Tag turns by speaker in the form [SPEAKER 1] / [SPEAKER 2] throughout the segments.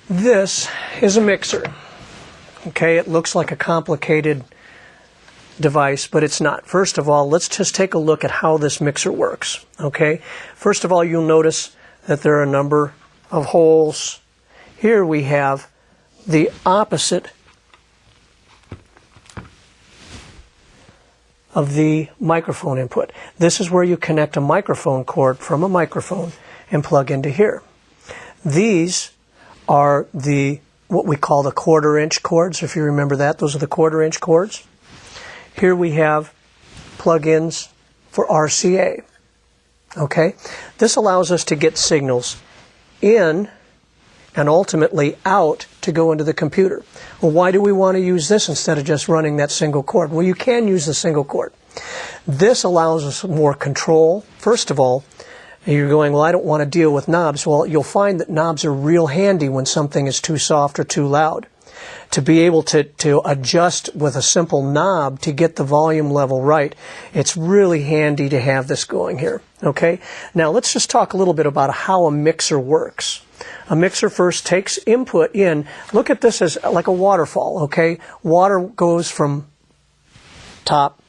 [SPEAKER 1] This is a mixer. Okay, it looks like a complicated device, but it's not. First of all, let's just take a look at how this mixer works. Okay, first of all, you'll notice that there are a number of holes. Here we have the opposite of the microphone input. This is where you connect a microphone cord from a microphone and plug into here. These are what we call the 1/4-inch cords, if you remember that. Those are the 1/4-inch cords. Here we have plug-ins for RCA. Okay? This allows us to get signals in and ultimately out to go into the computer. Well, why do we want to use this instead of just running that single cord? Well, you can use the single cord. This allows us more control. First of all, you're going, well, I don't want to deal with knobs. Well, you'll find that knobs are real handy when something is too soft or too loud. To be able to adjust with a simple knob to get the volume level right, it's really handy to have this going here. Okay? Now, let's just talk a little bit about how a mixer works. A mixer first takes input in. Look at this as like a waterfall, okay? Water goes from top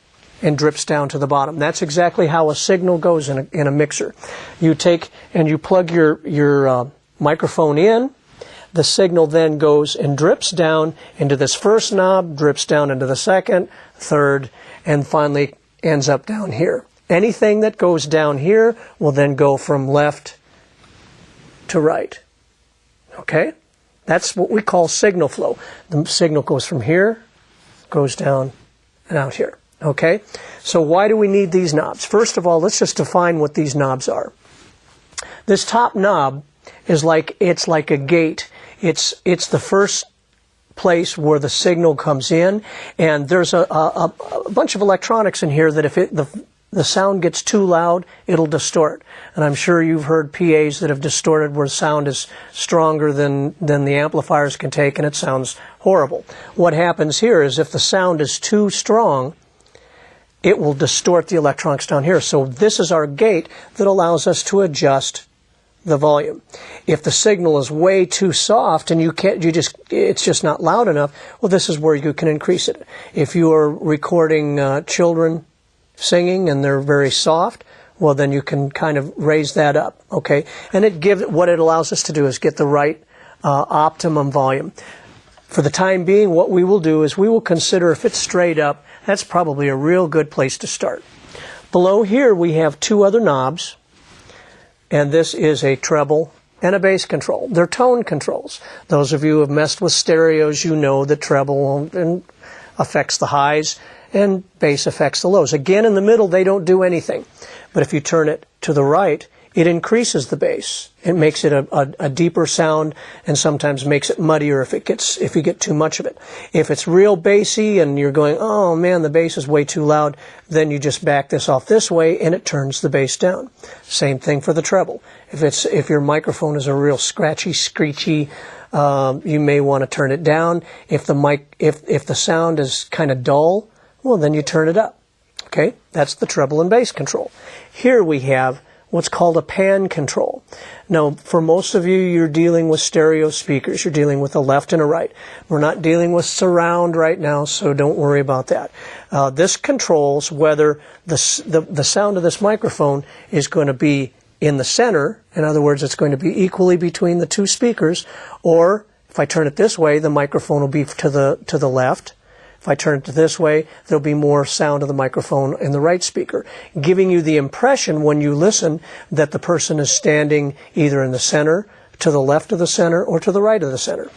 [SPEAKER 1] and drips down to the bottom. That's exactly how a signal goes in a mixer. You take and you plug your microphone in. The signal then goes and drips down into this first knob, drips down into the second, third, and finally ends up down here. Anything that goes down here will then go from left to right. Okay? That's what we call signal flow. The signal goes from here, goes down, and out here. Okay? So why do we need these knobs? First of all, let's just define what these knobs are. This top knob is like a gate. It's the first place where the signal comes in, and there's a bunch of electronics in here that if the sound gets too loud, it'll distort. And I'm sure you've heard PAs that have distorted where sound is stronger than the amplifiers can take, and it sounds horrible. What happens here is if the sound is too strong, it will distort the electronics down here. So this is our gate that allows us to adjust the volume. If the signal is way too soft and it's just not loud enough, well, this is where you can increase it. If you are recording children singing and they're very soft, well, then you can kind of raise that up, okay? And what it allows us to do is get the right optimum volume. For the time being, what we will do is we will consider if it's straight up, that's probably a real good place to start. Below here, we have two other knobs, and this is a treble and a bass control. They're tone controls. Those of you who have messed with stereos, you know that treble affects the highs and bass affects the lows. Again, in the middle, they don't do anything. But if you turn it to the right, it increases the bass. It makes it a deeper sound and sometimes makes it muddier if you get too much of it. If it's real bassy and you're going, oh man, the bass is way too loud, then you just back this off this way and it turns the bass down. Same thing for the treble. If your microphone is a real scratchy, screechy, you may want to turn it down. If the sound is kind of dull, well, then you turn it up. Okay, that's the treble and bass control. Here we have what's called a pan control. Now, for most of you, you're dealing with stereo speakers. You're dealing with a left and a right. We're not dealing with surround right now, so don't worry about that. This controls whether the sound of this microphone is going to be in the center. In other words, it's going to be equally between the two speakers, or if I turn it this way, the microphone will be to the left. If I turn it this way, there'll be more sound of the microphone in the right speaker, giving you the impression when you listen that the person is standing either in the center, to the left of the center, or to the right of the center.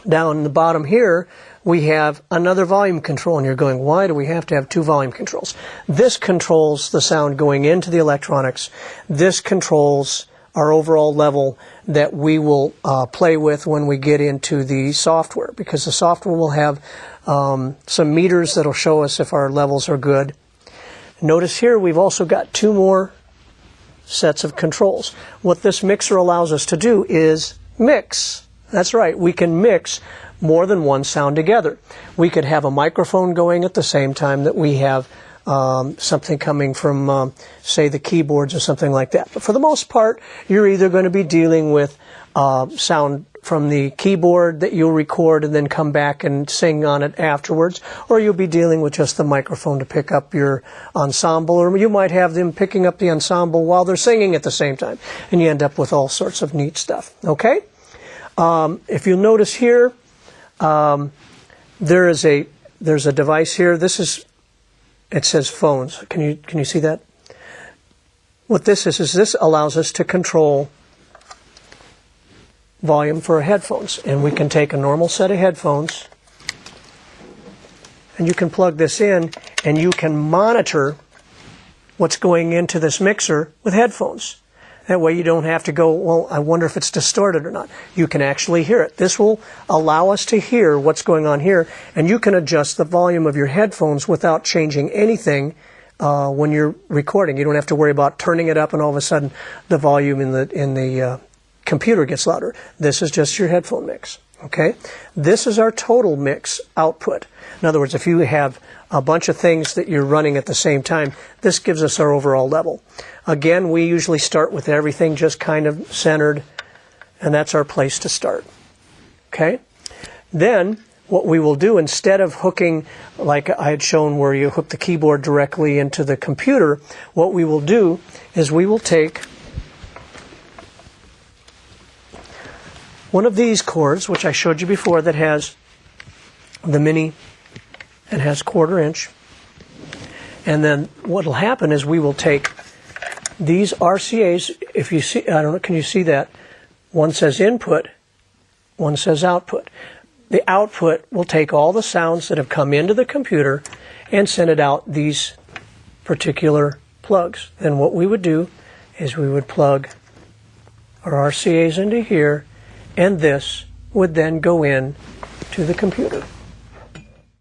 [SPEAKER 1] Down in the bottom here, we have another volume control, and you're going, why do we have to have two volume controls? This controls the sound going into the electronics. This controls our overall level that we will play with when we get into the software, because the software will have some meters that will show us if our levels are good. Notice here we've also got two more sets of controls. What this mixer allows us to do is mix. That's right, we can mix more than one sound together. We could have a microphone going at the same time that we have something coming from, say, the keyboards or something like that. But for the most part, you're either going to be dealing with sound from the keyboard that you'll record and then come back and sing on it afterwards, or you'll be dealing with just the microphone to pick up your ensemble, or you might have them picking up the ensemble while they're singing at the same time, and you end up with all sorts of neat stuff. Okay? If you'll notice here, there's a device here. It says phones. Can you see that? What this is this allows us to control volume for our headphones. And we can take a normal set of headphones and you can plug this in and you can monitor what's going into this mixer with headphones. That way you don't have to go, well, I wonder if it's distorted or not. You can actually hear it. This will allow us to hear what's going on here, and you can adjust the volume of your headphones without changing anything when you're recording. You don't have to worry about turning it up and all of a sudden the volume in the computer gets louder. This is just your headphone mix. Okay? This is our total mix output. In other words, if you have a bunch of things that you're running at the same time, this gives us our overall level. Again, we usually start with everything just kind of centered, and that's our place to start. Okay? Then, what we will do, instead of hooking, like I had shown where you hook the keyboard directly into the computer, what we will do is we will take one of these cords, which I showed you before, that has the mini and has 1/4 inch. And then what will happen is we will take these RCAs. If you see, I don't know, can you see that? One says input, one says output. The output will take all the sounds that have come into the computer and send it out these particular plugs. Then what we would do is we would plug our RCAs into here, and this would then go in to the computer.